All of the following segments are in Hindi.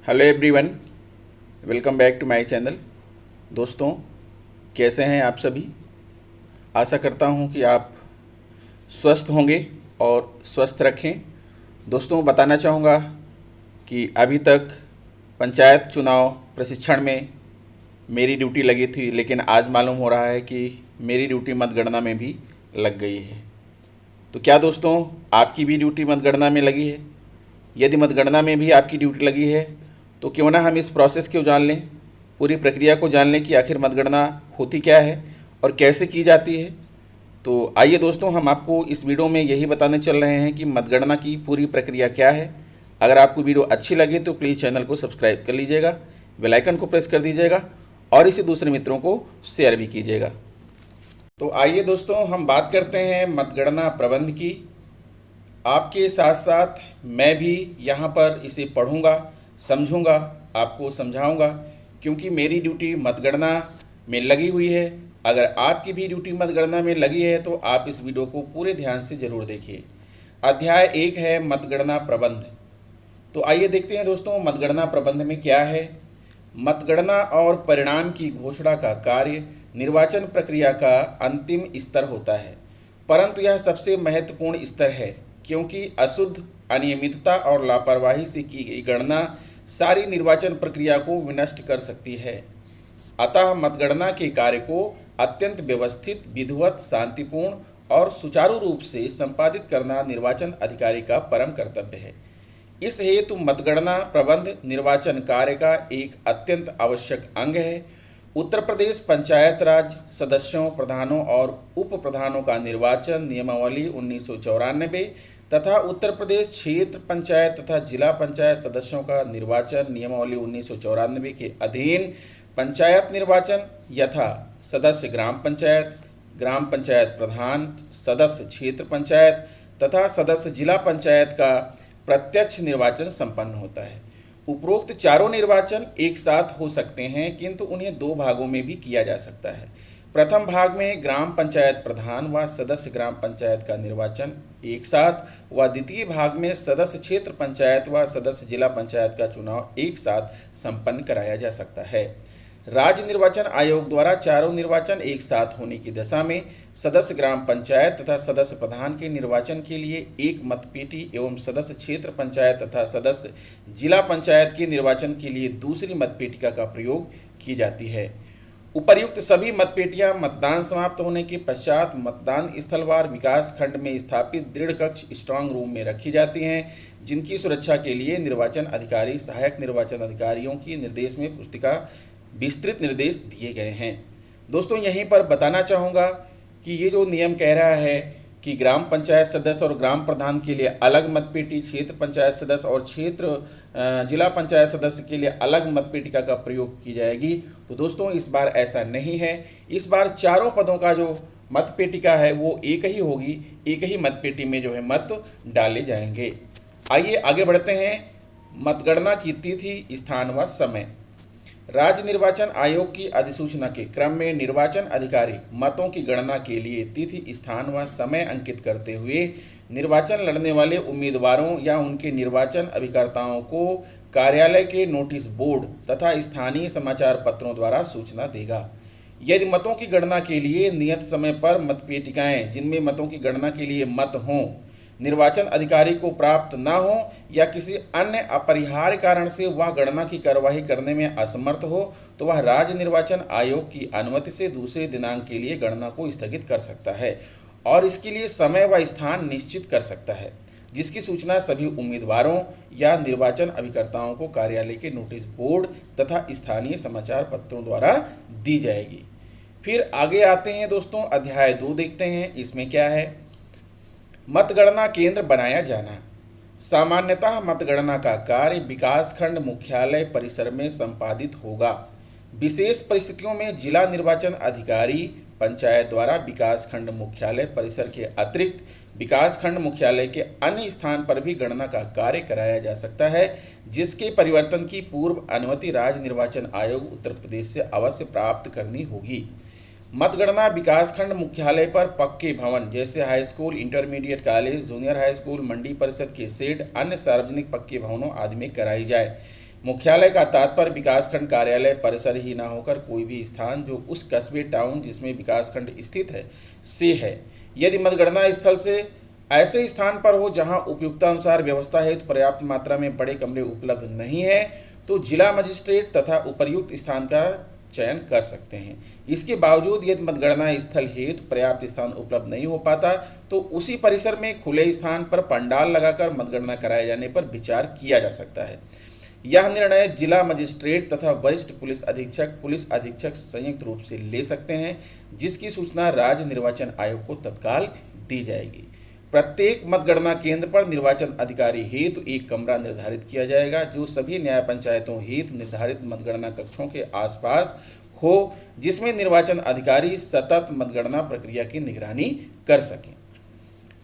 Hello everyone, welcome back to my channel. दोस्तों, कैसे हैं आप सभी? आशा करता हूं कि आप स्वस्थ होंगे और स्वस्थ रखें। दोस्तों, बताना चाहूँगा कि अभी तक पंचायत चुनाव प्रशिक्षण में मेरी ड्यूटी लगी थी, लेकिन आज मालूम हो रहा है कि मेरी ड्यूटी मतगणना में भी लग गई है। तो क्या दोस्तों, आपकी भी ड्यूटी मतगणना में लगी है? यदि मतगणना में भी आपकी ड्यूटी लगी है तो क्यों ना हम इस प्रोसेस को जान लें, पूरी प्रक्रिया को जान लें कि आखिर मतगणना होती क्या है और कैसे की जाती है। तो आइए दोस्तों, हम आपको इस वीडियो में यही बताने चल रहे हैं कि मतगणना की पूरी प्रक्रिया क्या है। अगर आपको वीडियो अच्छी लगे तो प्लीज़ चैनल को सब्सक्राइब कर लीजिएगा, बेल आइकन को प्रेस कर दीजिएगा और इसे दूसरे मित्रों को शेयर भी कीजिएगा। तो आइए दोस्तों, हम बात करते हैं मतगणना प्रबंध की। आपके साथ साथ मैं भी यहाँ पर इसे पढ़ूँगा, समझूँगा, आपको समझाऊँगा, क्योंकि मेरी ड्यूटी मतगणना में लगी हुई है। अगर आपकी भी ड्यूटी मतगणना में लगी है तो आप इस वीडियो को पूरे ध्यान से ज़रूर देखिए। अध्याय 1 है मतगणना प्रबंध। तो आइए देखते हैं दोस्तों, मतगणना प्रबंध में क्या है। मतगणना और परिणाम की घोषणा का कार्य निर्वाचन प्रक्रिया का अंतिम स्तर होता है, परंतु यह सबसे महत्वपूर्ण स्तर है, क्योंकि अशुद्ध, अनियमितता और लापरवाही से की गई गणना सारी निर्वाचन प्रक्रिया को विनष्ट कर सकती है। अतः मतगणना के कार्य को अत्यंत व्यवस्थित, विधिवत, शांतिपूर्ण और सुचारू रूप से संपादित करना निर्वाचन अधिकारी का परम कर्तव्य है। इस हेतु मतगणना प्रबंध निर्वाचन कार्य का एक अत्यंत आवश्यक अंग है। उत्तर प्रदेश पंचायत राज सदस्यों, प्रधानों और उप प्रधानों का निर्वाचन नियमावली 1994 तथा उत्तर प्रदेश क्षेत्र पंचायत तथा जिला पंचायत सदस्यों का निर्वाचन नियमावली 1994 के अधीन पंचायत निर्वाचन यथा सदस्य ग्राम पंचायत प्रधान, सदस्य क्षेत्र पंचायत तथा सदस्य जिला पंचायत का प्रत्यक्ष निर्वाचन संपन्न होता है। उपरोक्त चारों निर्वाचन एक साथ हो सकते हैं, किंतु उन्हें दो भागों में भी किया जा सकता है। प्रथम भाग में ग्राम पंचायत प्रधान व सदस्य ग्राम पंचायत का निर्वाचन एक साथ व द्वितीय भाग में सदस्य क्षेत्र पंचायत व सदस्य जिला पंचायत का चुनाव एक साथ संपन्न कराया जा सकता है। राज्य निर्वाचन आयोग द्वारा चारों निर्वाचन एक साथ होने की दशा में सदस्य ग्राम पंचायत तथा सदस्य प्रधान के निर्वाचन के लिए एक मतपेटी एवं सदस्य क्षेत्र पंचायत तथा सदस्य जिला पंचायत के निर्वाचन के लिए दूसरी मतपेटिका का प्रयोग की जाती है। उपर्युक्त सभी मतपेटियां मतदान समाप्त होने के पश्चात मतदान स्थलवार विकास खंड में स्थापित दृढ़ कक्ष स्ट्रांग रूम में रखी जाती हैं, जिनकी सुरक्षा के लिए निर्वाचन अधिकारी, सहायक निर्वाचन अधिकारियों की निर्देश में पुस्तिका विस्तृत निर्देश दिए गए हैं। दोस्तों, यहीं पर बताना चाहूँगा कि ये जो नियम कह रहा है कि ग्राम पंचायत सदस्य और ग्राम प्रधान के लिए अलग मतपेटी, क्षेत्र पंचायत सदस्य और क्षेत्र जिला पंचायत सदस्य के लिए अलग मतपेटिका का प्रयोग की जाएगी, तो दोस्तों इस बार ऐसा नहीं है। इस बार चारों पदों का जो मतपेटिका है वो एक ही होगी, एक ही मतपेटी में जो है मत डाले जाएंगे। आइए आगे बढ़ते हैं। मतगणना की तिथि, स्थान व समय। राज्य निर्वाचन आयोग की अधिसूचना के क्रम में निर्वाचन अधिकारी मतों की गणना के लिए तिथि, स्थान व समय अंकित करते हुए निर्वाचन लड़ने वाले उम्मीदवारों या उनके निर्वाचन अभिकर्ताओं को कार्यालय के नोटिस बोर्ड तथा स्थानीय समाचार पत्रों द्वारा सूचना देगा। यदि मतों की गणना के लिए नियत समय पर मतपेटिकाएं जिनमें मतों की गणना के लिए मत हों निर्वाचन अधिकारी को प्राप्त न हो या किसी अन्य अपरिहार्य कारण से वह गणना की कार्यवाही करने में असमर्थ हो, तो वह राज्य निर्वाचन आयोग की अनुमति से दूसरे दिनांक के लिए गणना को स्थगित कर सकता है और इसके लिए समय व स्थान निश्चित कर सकता है, जिसकी सूचना सभी उम्मीदवारों या निर्वाचन अभिकर्ताओं को कार्यालय के नोटिस बोर्ड तथा स्थानीय समाचार पत्रों द्वारा दी जाएगी। फिर आगे आते हैं दोस्तों, अध्याय 2 देखते हैं। इसमें क्या है? मतगणना केंद्र बनाया जाना। सामान्यतः मतगणना का कार्य विकासखंड मुख्यालय परिसर में संपादित होगा। विशेष परिस्थितियों में जिला निर्वाचन अधिकारी पंचायत द्वारा विकासखंड मुख्यालय परिसर के अतिरिक्त विकासखंड मुख्यालय के अन्य स्थान पर भी गणना का कार्य कराया जा सकता है, जिसके परिवर्तन की पूर्व अनुमति राज्य निर्वाचन आयोग उत्तर प्रदेश से अवश्य प्राप्त करनी होगी। मतगणना विकासखंड मुख्यालय पर पक्के भवन जैसे high school, intermediate college, junior high school, Mandi Parishad के शेड, अन्य सार्वजनिक पक्के भवनों आदि में कराई जाए। मुख्यालय का तात्पर्य विकासखंड कार्यालय परिसर ही ना होकर कोई भी स्थान जो उस कस्बे टाउन जिसमें विकासखंड स्थित है से है। यदि मतगणना स्थल से ऐसे स्थान पर हो जहां उपयुक्तानुसार व्यवस्था हेतु तो पर्याप्त मात्रा में बड़े कमरे उपलब्ध नहीं है तो जिला मजिस्ट्रेट तथा उपर्युक्त स्थान का चयन कर सकते हैं। इसके बावजूद यदि मतगणना स्थल हेतु तो पर्याप्त स्थान उपलब्ध नहीं हो पाता तो उसी परिसर में खुले स्थान पर पंडाल लगाकर मतगणना कराए जाने पर विचार किया जा सकता है। यह निर्णय जिला मजिस्ट्रेट तथा वरिष्ठ पुलिस अधीक्षक संयुक्त रूप से ले सकते हैं, जिसकी सूचना राज्य निर्वाचन आयोग को तत्काल दी जाएगी। प्रत्येक मतगणना केंद्र पर निर्वाचन अधिकारी हेतु एक कमरा निर्धारित किया जाएगा जो सभी न्याय पंचायतों हेतु निर्धारित मतगणना कक्षों के आसपास हो, जिसमें निर्वाचन अधिकारी सतत मतगणना प्रक्रिया की निगरानी कर सकें।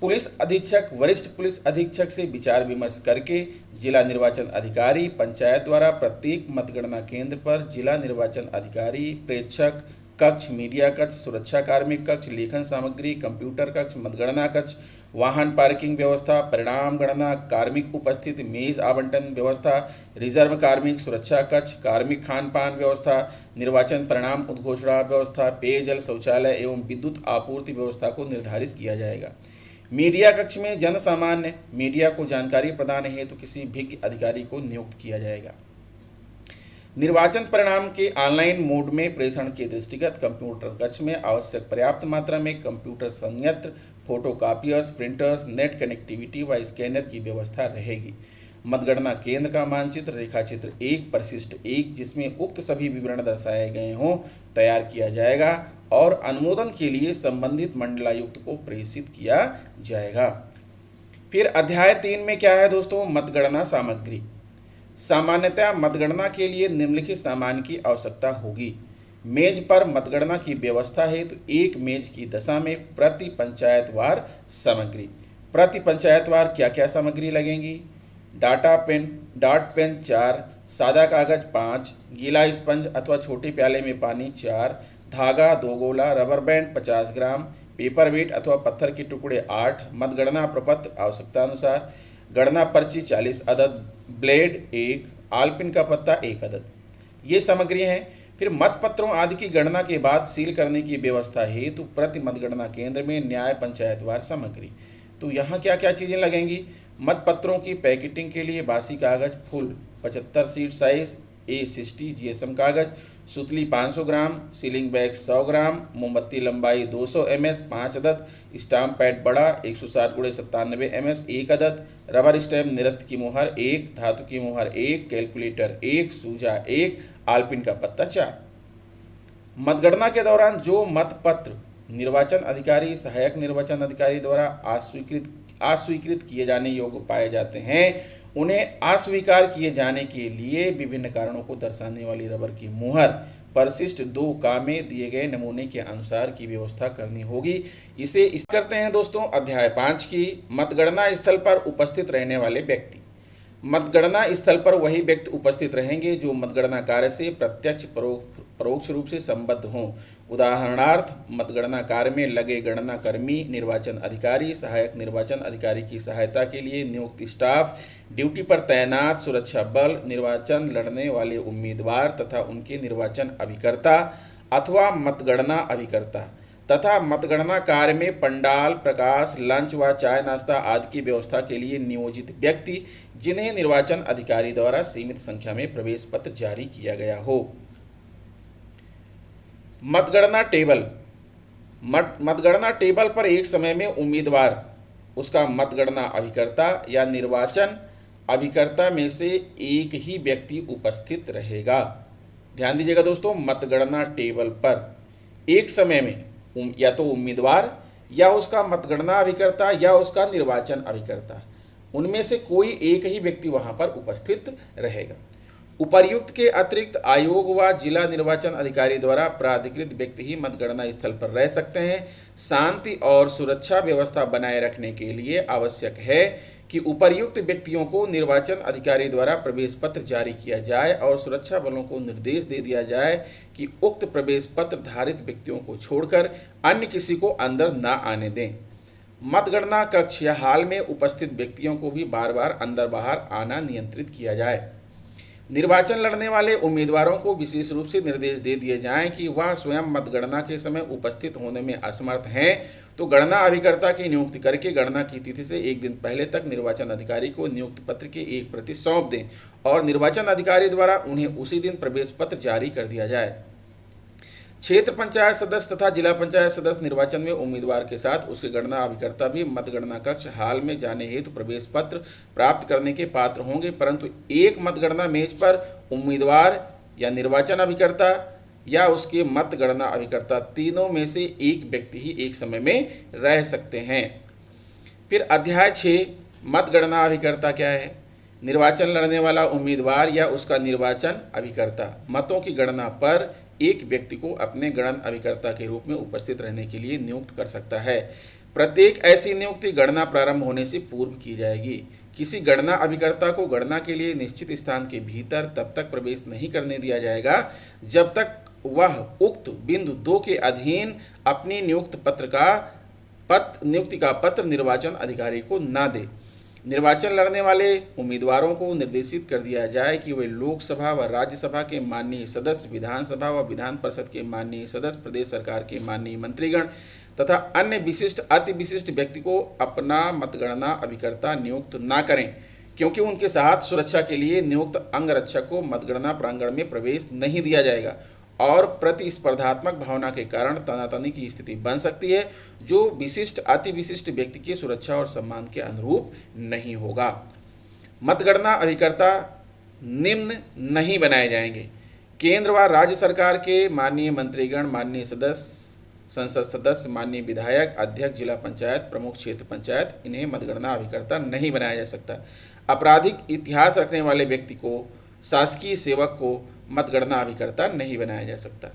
पुलिस अधीक्षक वरिष्ठ पुलिस अधीक्षक से विचार विमर्श करके जिला निर्वाचन अधिकारी पंचायत द्वारा प्रत्येक मतगणना केंद्र पर जिला निर्वाचन अधिकारी प्रेक्षक कक्ष, मीडिया कक्ष, सुरक्षा कार्मिक कक्ष, लेखन सामग्री, कंप्यूटर कक्ष, मतगणना कक्ष, वाहन पार्किंग व्यवस्था, परिणाम गणना, कार्मिक उपस्थिति, मेज आवंटन व्यवस्था, रिजर्व कार्मिक सुरक्षा कक्ष, कार्मिक खान पान व्यवस्था, निर्वाचन परिणाम उद्घोषणा व्यवस्था, पेयजल, शौचालय एवं विद्युत आपूर्ति व्यवस्था को निर्धारित किया जाएगा। मीडिया कक्ष में जन सामान्य मीडिया को जानकारी प्रदान हेतु किसी विज्ञ अधिकारी को नियुक्त किया जाएगा। निर्वाचन परिणाम के ऑनलाइन मोड में प्रेषण के दृष्टिगत कंप्यूटर कक्ष में आवश्यक पर्याप्त मात्रा में कंप्यूटर संयंत्र, फोटोकॉपियर्स, प्रिंटर्स, नेट कनेक्टिविटी व स्कैनर की व्यवस्था रहेगी। मतगणना केंद्र का मानचित्र रेखाचित्र 1 परिशिष्ट 1 जिसमें उक्त सभी विवरण दर्शाए गए हों तैयार किया जाएगा और अनुमोदन के लिए संबंधित मंडलायुक्त को प्रेषित किया जाएगा। फिर अध्याय 3 में क्या है दोस्तों, मतगणना सामग्री। सामान्यतः मतगणना के लिए निम्नलिखित सामान की आवश्यकता होगी। मेज पर मतगणना की व्यवस्था हेतु तो एक मेज की दशा में प्रति पंचायतवार सामग्री। प्रति पंचायतवार क्या क्या सामग्री लगेंगी? डाट पेन 4, सादा कागज 5, गीला स्पंज अथवा छोटे प्याले में पानी 4, धागा 2 गोला, रबर बैंड 50 ग्राम, पेपर वेट अथवा पत्थर के टुकड़े 8, मतगणना प्रपत्र आवश्यकता अनुसार, गणना पर्ची 40 अदद, ब्लेड 1, आलपिन का पत्ता 1 अदद। ये सामग्री हैं। फिर मतपत्रों आदि की गणना के बाद सील करने की व्यवस्था हेतु प्रति मतगणना केंद्र में न्याय पंचायतवार सामग्री। तो यहाँ क्या क्या चीज़ें लगेंगी? मतपत्रों की पैकेटिंग के लिए बासी कागज full 75 seat size A60 GSM कागज, सुतली 500 ग्राम, सीलिंग बैग 100 ग्राम, मोमबत्ती लंबाई 200 ms 5 अदद, स्टाम्प पैड बड़ा 160x97 ms 1 अदद, रबर स्टैम्प निरस्त की मुहर 1, धातु की मुहर 1, कैलकुलेटर 1, सूजा 1, आलपिन का पत्ता 4। मतगणना के दौरान जो मतपत्र निर्वाचन अधिकारी सहायक निर्वाचन अधिकारी द्वारा अस्वीकृत किए जाने योग्य पाए जाते हैं उन्हें अस्वीकार किए जाने के लिए विभिन्न कारणों को दर्शाने वाली रबर की मुहर परिशिष्ट 2 में दिए गए नमूने के अनुसार की व्यवस्था करनी होगी। इसे करते हैं दोस्तों अध्याय 5 की मतगणना स्थल पर उपस्थित रहने वाले व्यक्ति। मतगणना स्थल पर वही व्यक्ति उपस्थित रहेंगे जो मतगणना कार्य से प्रत्यक्ष परोक्ष रूप से संबद्ध हों। उदाहरणार्थ मतगणना कार्य में लगे गणना कर्मी, निर्वाचन अधिकारी, सहायक निर्वाचन अधिकारी की सहायता के लिए नियुक्त स्टाफ, ड्यूटी पर तैनात सुरक्षा बल, निर्वाचन लड़ने वाले उम्मीदवार तथा उनके निर्वाचन अभिकर्ता अथवा मतगणना अभिकर्ता तथा मतगणना कार्य में पंडाल, प्रकाश, लंच व चाय नाश्ता आदि की व्यवस्था के लिए नियोजित व्यक्ति जिन्हें निर्वाचन अधिकारी द्वारा सीमित संख्या में प्रवेश पत्र जारी किया गया हो। मतगणना टेबल। मतगणना टेबल पर एक समय में उम्मीदवार, उसका मतगणना अभिकर्ता या निर्वाचन अभिकर्ता में से एक ही व्यक्ति उपस्थित रहेगा। ध्यान दीजिएगा दोस्तों, मतगणना टेबल पर एक समय में या तो उम्मीदवार या उसका मतगणना अभिकर्ता या उसका निर्वाचन अभिकर्ता, उनमें से कोई एक ही व्यक्ति वहां पर उपस्थित रहेगा। उपर्युक्त के अतिरिक्त आयोग व जिला निर्वाचन अधिकारी द्वारा प्राधिकृत व्यक्ति ही मतगणना स्थल पर रह सकते हैं। शांति और सुरक्षा व्यवस्था बनाए रखने के लिए आवश्यक है कि उपर्युक्त व्यक्तियों को निर्वाचन अधिकारी द्वारा प्रवेश पत्र जारी किया जाए और सुरक्षा बलों को निर्देश दे दिया जाए कि उक्त प्रवेश पत्र धारित व्यक्तियों को छोड़कर अन्य किसी को अंदर न आने दें। मतगणना कक्ष या हाल में उपस्थित व्यक्तियों को भी बार बार अंदर बाहर आना नियंत्रित किया जाए। निर्वाचन लड़ने वाले उम्मीदवारों को विशेष रूप से निर्देश दे दिए जाएं कि वह स्वयं मतगणना के समय उपस्थित होने में असमर्थ हैं तो गणना अभिकर्ता की नियुक्ति करके गणना की तिथि से एक दिन पहले तक निर्वाचन अधिकारी को नियुक्ति पत्र की एक प्रति सौंप दें और निर्वाचन अधिकारी द्वारा उन्हें उसी दिन प्रवेश पत्र जारी कर दिया जाए। क्षेत्र पंचायत सदस्य तथा जिला पंचायत सदस्य निर्वाचन में उम्मीदवार के साथ उसके गणना अभिकर्ता भी मतगणना कक्ष हाल में जाने हेतु प्रवेश पत्र प्राप्त करने के पात्र होंगे, परंतु एक मतगणना मेज पर उम्मीदवार या निर्वाचन अभिकर्ता या उसके मतगणना अभिकर्ता तीनों में से एक व्यक्ति ही एक समय में रह सकते हैं। फिर अध्याय 6 मतगणना अभिकर्ता क्या है। निर्वाचन लड़ने वाला उम्मीदवार या उसका निर्वाचन अभिकर्ता मतों की गणना पर एक व्यक्ति को अपने गणन अभिकर्ता के रूप में उपस्थित रहने के लिए नियुक्त कर सकता है। प्रत्येक ऐसी नियुक्ति गणना प्रारंभ होने से पूर्व की जाएगी। किसी गणना अभिकर्ता को गणना के लिए निश्चित स्थान के भीतर तब तक प्रवेश नहीं करने दिया जाएगा जब तक वह उक्त बिंदु 2 के अधीन अपनी नियुक्ति का पत्र निर्वाचन अधिकारी को न दे। निर्वाचन लड़ने वाले उम्मीदवारों को निर्देशित कर दिया जाए कि वे लोकसभा व राज्यसभा के माननीय सदस्य, विधानसभा व विधान परिषद के माननीय सदस्य, प्रदेश सरकार के माननीय मंत्रीगण तथा अन्य विशिष्ट अति विशिष्ट व्यक्ति को अपना मतगणना अभिकर्ता नियुक्त न करें, क्योंकि उनके साथ सुरक्षा के लिए नियुक्त अंगरक्षक को मतगणना प्रांगण में प्रवेश नहीं दिया जाएगा और प्रतिस्पर्धात्मक भावना के कारण तनातनी की स्थिति बन सकती है जो विशिष्ट अति विशिष्ट व्यक्ति की सुरक्षा और सम्मान के अनुरूप नहीं होगा। मतगणना अभिकर्ता निम्न नहीं बनाए जाएंगे। केंद्र व राज्य सरकार के माननीय मंत्रीगण, माननीय सदस्य, संसद सदस्य, माननीय विधायक, अध्यक्ष जिला पंचायत, प्रमुख क्षेत्र पंचायत, इन्हें मतगणना अभिकर्ता नहीं बनाया जा सकता। आपराधिक इतिहास रखने वाले व्यक्ति को, शासकीय सेवक को मतगणना अभिकर्ता नहीं बनाया जा सकता।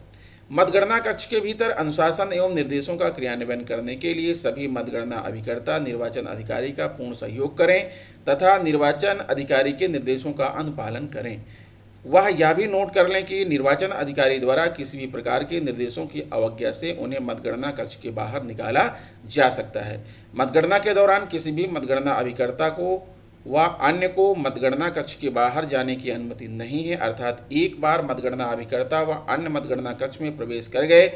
मतगणना कक्ष के भीतर अनुशासन एवं निर्देशों का क्रियान्वयन करने के लिए सभी मतगणना अभिकर्ता निर्वाचन अधिकारी का पूर्ण सहयोग करें तथा निर्वाचन अधिकारी के निर्देशों का अनुपालन करें। वह यह भी नोट कर लें कि निर्वाचन अधिकारी द्वारा किसी भी प्रकार के निर्देशों की अवज्ञा से उन्हें मतगणना कक्ष के बाहर निकाला जा सकता है। मतगणना के दौरान किसी भी मतगणना अभिकर्ता को व अन्य को मतगणना कक्ष के बाहर जाने की अनुमति नहीं है, अर्थात एक बार मतगणना अभिकर्ता व अन्य मतगणना कक्ष में प्रवेश कर गए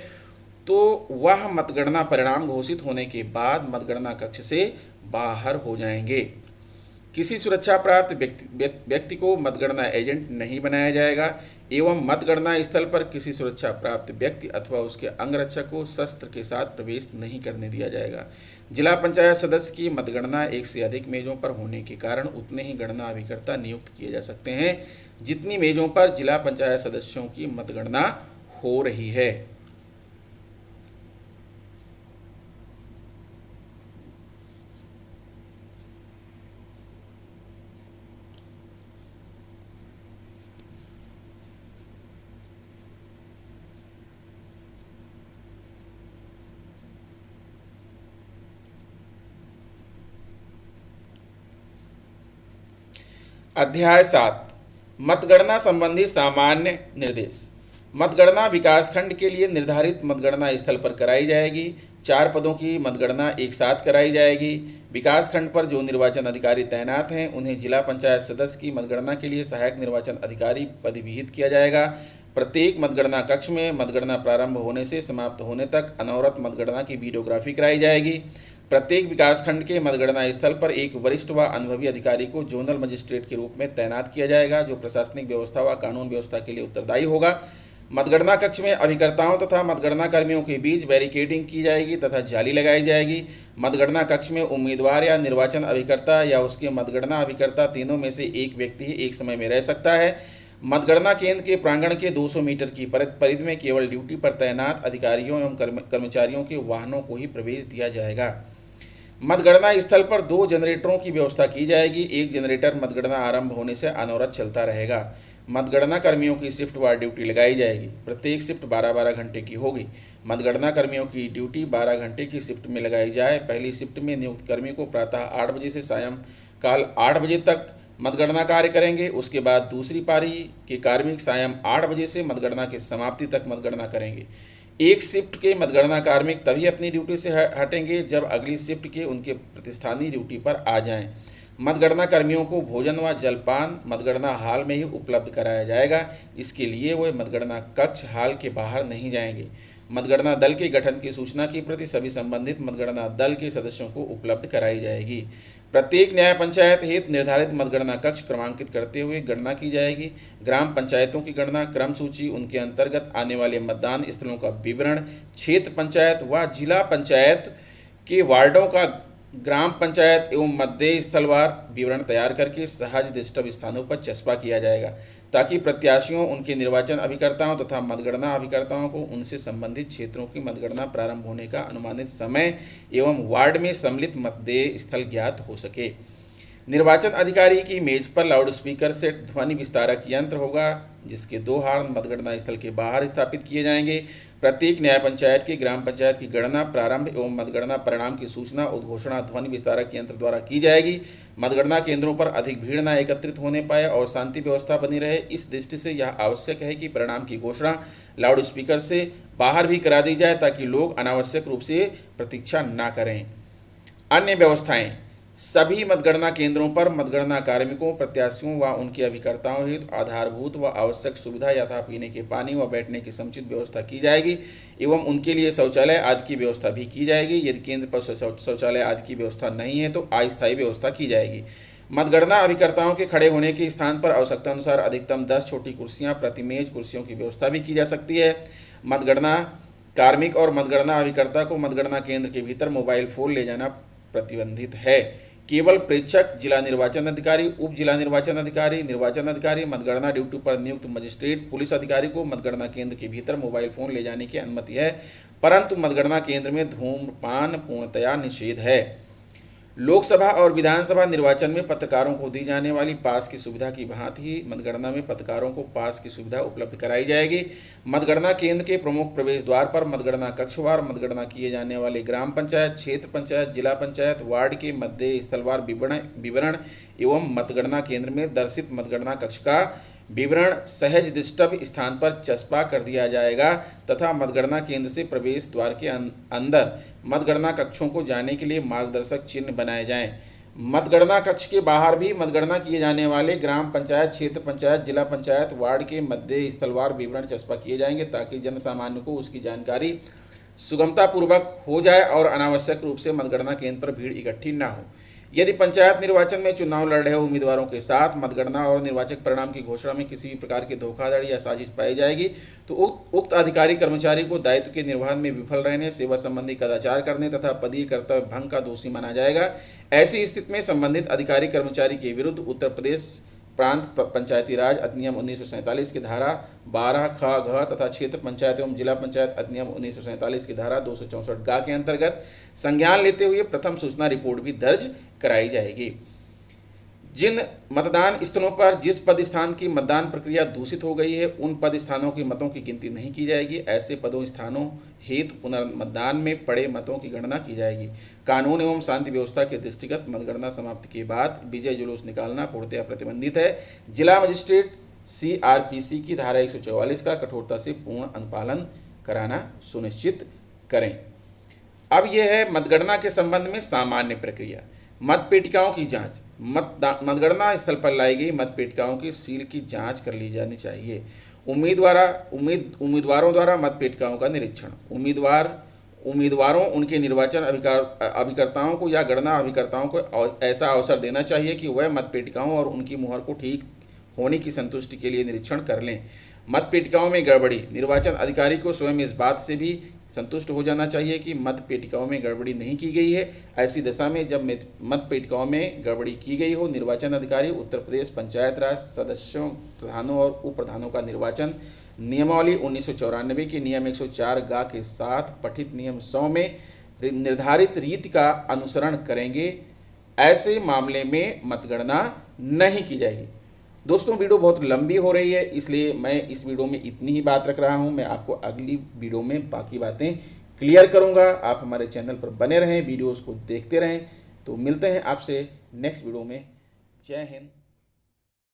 तो वह मतगणना परिणाम घोषित होने के बाद मतगणना कक्ष से बाहर हो जाएंगे। किसी सुरक्षा प्राप्त व्यक्ति को मतगणना एजेंट नहीं बनाया जाएगा एवं मतगणना स्थल पर किसी सुरक्षा प्राप्त व्यक्ति अथवा उसके अंगरक्षक को शस्त्र के साथ प्रवेश नहीं करने दिया जाएगा। जिला पंचायत सदस्य की मतगणना एक से अधिक मेजों पर होने के कारण उतने ही गणना अभिकर्ता नियुक्त किए जा सकते हैं जितनी मेजों पर जिला पंचायत सदस्यों की मतगणना हो रही है। अध्याय 7 मतगणना संबंधी सामान्य निर्देश। मतगणना विकासखंड के लिए निर्धारित मतगणना स्थल पर कराई जाएगी। 4 पदों की मतगणना एक साथ कराई जाएगी। विकासखंड पर जो निर्वाचन अधिकारी तैनात हैं उन्हें जिला पंचायत सदस्य की मतगणना के लिए सहायक निर्वाचन अधिकारी पदविहित किया जाएगा। प्रत्येक मतगणना कक्ष में मतगणना प्रारंभ होने से समाप्त होने तक अनवरत मतगणना की वीडियोग्राफी कराई जाएगी। प्रत्येक विकासखंड के मतगणना स्थल पर एक वरिष्ठ व अनुभवी अधिकारी को जोनल मजिस्ट्रेट के रूप में तैनात किया जाएगा जो प्रशासनिक व्यवस्था व कानून व्यवस्था के लिए उत्तरदायी होगा। मतगणना कक्ष में अभिकर्ताओं तथा मतगणना कर्मियों के बीच बैरिकेडिंग की जाएगी तथा जाली लगाई जाएगी। मतगणना कक्ष में उम्मीदवार या निर्वाचन अभिकर्ता या उसके मतगणना अभिकर्ता तीनों में से एक व्यक्ति ही एक समय में रह सकता है। मतगणना केंद्र के प्रांगण के 200 मीटर की परिधि में केवल ड्यूटी पर तैनात अधिकारियों एवं कर्मचारियों के वाहनों को ही प्रवेश दिया जाएगा। मतगणना स्थल पर 2 जनरेटरों की व्यवस्था की जाएगी। एक जनरेटर मतगणना आरंभ होने से अनवरत चलता रहेगा। मतगणना कर्मियों की शिफ्ट व ड्यूटी लगाई जाएगी। प्रत्येक शिफ्ट 12-12 घंटे की होगी। मतगणना कर्मियों की ड्यूटी 12 घंटे की शिफ्ट में लगाई जाए। पहली शिफ्ट में नियुक्त कर्मी को प्रातः 8 बजे से सायंकाल 8 बजे तक मतगणना कार्य करेंगे। उसके बाद दूसरी पारी के कार्मिक सायं 8 बजे से मतगणना की समाप्ति तक मतगणना करेंगे। एक शिफ्ट के मतगणना कार्मिक तभी अपनी ड्यूटी से हटेंगे जब अगली शिफ्ट के उनके प्रतिस्थानी ड्यूटी पर आ जाएं। मतगणना कर्मियों को भोजन व जलपान मतगणना हाल में ही उपलब्ध कराया जाएगा। इसके लिए वे मतगणना कक्ष हाल के बाहर नहीं जाएंगे। मतगणना दल के गठन की सूचना की प्रति सभी संबंधित मतगणना दल के सदस्यों को उपलब्ध कराई जाएगी। प्रत्येक न्याय पंचायत हेतु निर्धारित मतगणना कक्ष क्रमांकित करते हुए गणना की जाएगी। ग्राम पंचायतों की गणना, क्रम सूची, उनके अंतर्गत आने वाले मतदान स्थलों का विवरण, क्षेत्र पंचायत व जिला पंचायत के वार्डों का ग्राम पंचायत एवं मध्य स्थलवार विवरण तैयार करके सहज द्रष्टव्य स्थानों पर चस्पा किया जाएगा, ताकि प्रत्याशियों, उनके निर्वाचन अभिकर्ताओं तथा मतगणना अभिकर्ताओं को उनसे संबंधित क्षेत्रों की मतगणना प्रारंभ होने का अनुमानित समय एवं वार्ड में सम्मिलित मतदेय स्थल ज्ञात हो सके। निर्वाचन अधिकारी की मेज पर लाउडस्पीकर सेट ध्वनि विस्तारक यंत्र होगा, जिसके 2 हॉर्न मतगणना स्थल के बाहर स्थापित किए जाएंगे। प्रत्येक न्याय पंचायत की ग्राम पंचायत की गणना प्रारंभ एवं मतगणना परिणाम की सूचना उद्घोषणा ध्वनि विस्तारक यंत्र द्वारा की जाएगी। मतगणना केंद्रों पर अधिक भीड़ न एकत्रित होने पाए और शांति व्यवस्था बनी रहे, इस दृष्टि से यह आवश्यक है कि परिणाम की घोषणा लाउडस्पीकर से बाहर भी करा दी जाए, ताकि लोग अनावश्यक रूप से प्रतीक्षा न करें। अन्य व्यवस्थाएं: सभी मतगणना केंद्रों पर मतगणना कार्मिकों, प्रत्याशियों व उनके अभिकर्ताओं हेतु आधारभूत व आवश्यक सुविधा यथा पीने के पानी व बैठने की समुचित व्यवस्था की जाएगी एवं उनके लिए शौचालय आदि की व्यवस्था भी की जाएगी। यदि केंद्र पर शौचालय आदि की व्यवस्था नहीं है तो अस्थायी व्यवस्था की जाएगी। मतगणना अभिकर्ताओं के खड़े होने के स्थान पर आवश्यकता अनुसार अधिकतम 10 छोटी कुर्सियां प्रति मेज कुर्सियों की व्यवस्था भी की जा सकती है। मतगणना कार्मिक और मतगणना अभिकर्ता को मतगणना केंद्र के भीतर मोबाइल फोन ले जाना प्रतिबंधित है। केवल प्रेक्षक, जिला निर्वाचन अधिकारी, उप जिला निर्वाचन अधिकारी, मतगणना ड्यूटी पर नियुक्त मजिस्ट्रेट, पुलिस अधिकारी को मतगणना केंद्र के भीतर मोबाइल फोन ले जाने की अनुमति है, परंतु मतगणना केंद्र में धूम्रपान पूर्णतया निषेध है। लोकसभा और विधानसभा निर्वाचन में पत्रकारों को दी जाने वाली पास की सुविधा की भांति ही मतगणना में पत्रकारों को पास की सुविधा उपलब्ध कराई जाएगी। मतगणना केंद्र के प्रमुख प्रवेश द्वार पर मतगणना कक्षवार मतगणना किए जाने वाले ग्राम पंचायत, क्षेत्र पंचायत, जिला पंचायत, वार्ड के मध्य स्थलवार विवरण एवं मतगणना केंद्र में दर्शित मतगणना कक्ष का विवरण सहज द्रष्टव्य स्थान पर चस्पा कर दिया जाएगा तथा मतगणना केंद्र से प्रवेश द्वार के अंदर मतगणना कक्षों को जाने के लिए मार्गदर्शक चिन्ह बनाए जाएं। मतगणना कक्ष के बाहर भी मतगणना किए जाने वाले ग्राम पंचायत, क्षेत्र पंचायत, जिला पंचायत, वार्ड के मध्य स्थलवार विवरण चस्पा किए जाएंगे, ताकि जन सामान्य को उसकी जानकारी सुगमतापूर्वक हो जाए और अनावश्यक रूप से मतगणना केंद्र पर भीड़ इकट्ठी न हो। यदि पंचायत निर्वाचन में चुनाव लड़ रहे उम्मीदवारों के साथ मतगणना और निर्वाचक परिणाम की घोषणा में किसी भी प्रकार की धोखाधड़ी या साजिश पाई जाएगी तो उक्त अधिकारी कर्मचारी को दायित्व के निर्वहन में विफल रहने, सेवा संबंधी कदाचार करने तथा पदीय कर्तव्य भंग का दोषी माना जाएगा। ऐसी स्थिति में संबंधित अधिकारी कर्मचारी के विरुद्ध उत्तर प्रदेश प्रांत पंचायती राज अधिनियम 1947 की धारा 12 ख घ तथा क्षेत्र पंचायत एवं जिला पंचायत अधिनियम 1947 की धारा 264 ग के अंतर्गत संज्ञान लेते हुए प्रथम सूचना रिपोर्ट भी दर्ज कराई जाएगी। जिन मतदान स्थलों पर जिस पद स्थान की मतदान प्रक्रिया दूषित हो गई है, उन पद स्थानों की मतों की गिनती नहीं की जाएगी। ऐसे पदों स्थानों हेतु पुनर्मतदान में पड़े मतों की गणना की जाएगी। कानून एवं शांति व्यवस्था के दृष्टिगत मतगणना समाप्ति के बाद विजय जुलूस निकालना पूर्णतया प्रतिबंधित है। जिला मजिस्ट्रेट CRPC की धारा 144 का कठोरता से पूर्ण अनुपालन कराना सुनिश्चित करें। अब यह है मतगणना के संबंध में सामान्य प्रक्रिया। मतपेटिकाओं की जांच। मतगणना स्थल पर लाई गई मतपेटिकाओं की सील की जांच कर ली जानी चाहिए। उम्मीदवारों द्वारा मतपेटिकाओं का निरीक्षण। उम्मीदवारों उनके निर्वाचन अभिकर्ताओं को या गणना अभिकर्ताओं को ऐसा अवसर देना चाहिए कि वह मतपेटिकाओं और उनकी मुहर को ठीक होने की संतुष्टि के लिए निरीक्षण कर लें। मतपेटिकाओं में गड़बड़ी। निर्वाचन अधिकारी को स्वयं इस बात से भी संतुष्ट हो जाना चाहिए कि मतपेटिकाओं में गड़बड़ी नहीं की गई है। ऐसी दशा में जब मतपेटिकाओं में गड़बड़ी की गई हो, निर्वाचन अधिकारी उत्तर प्रदेश पंचायत राज सदस्यों, प्रधानों और उप प्रधानों का निर्वाचन नियमावली 1994 के नियम 104 गा के साथ पठित नियम 100 में निर्धारित रीति का अनुसरण करेंगे। ऐसे मामले में मतगणना नहीं की जाएगी। दोस्तों, वीडियो बहुत लंबी हो रही है, इसलिए मैं इस वीडियो में इतनी ही बात रख रहा हूं। मैं आपको अगली वीडियो में बाकी बातें क्लियर करूंगा। आप हमारे चैनल पर बने रहें, वीडियोस को देखते रहें। तो मिलते हैं आपसे नेक्स्ट वीडियो में। जय हिंद।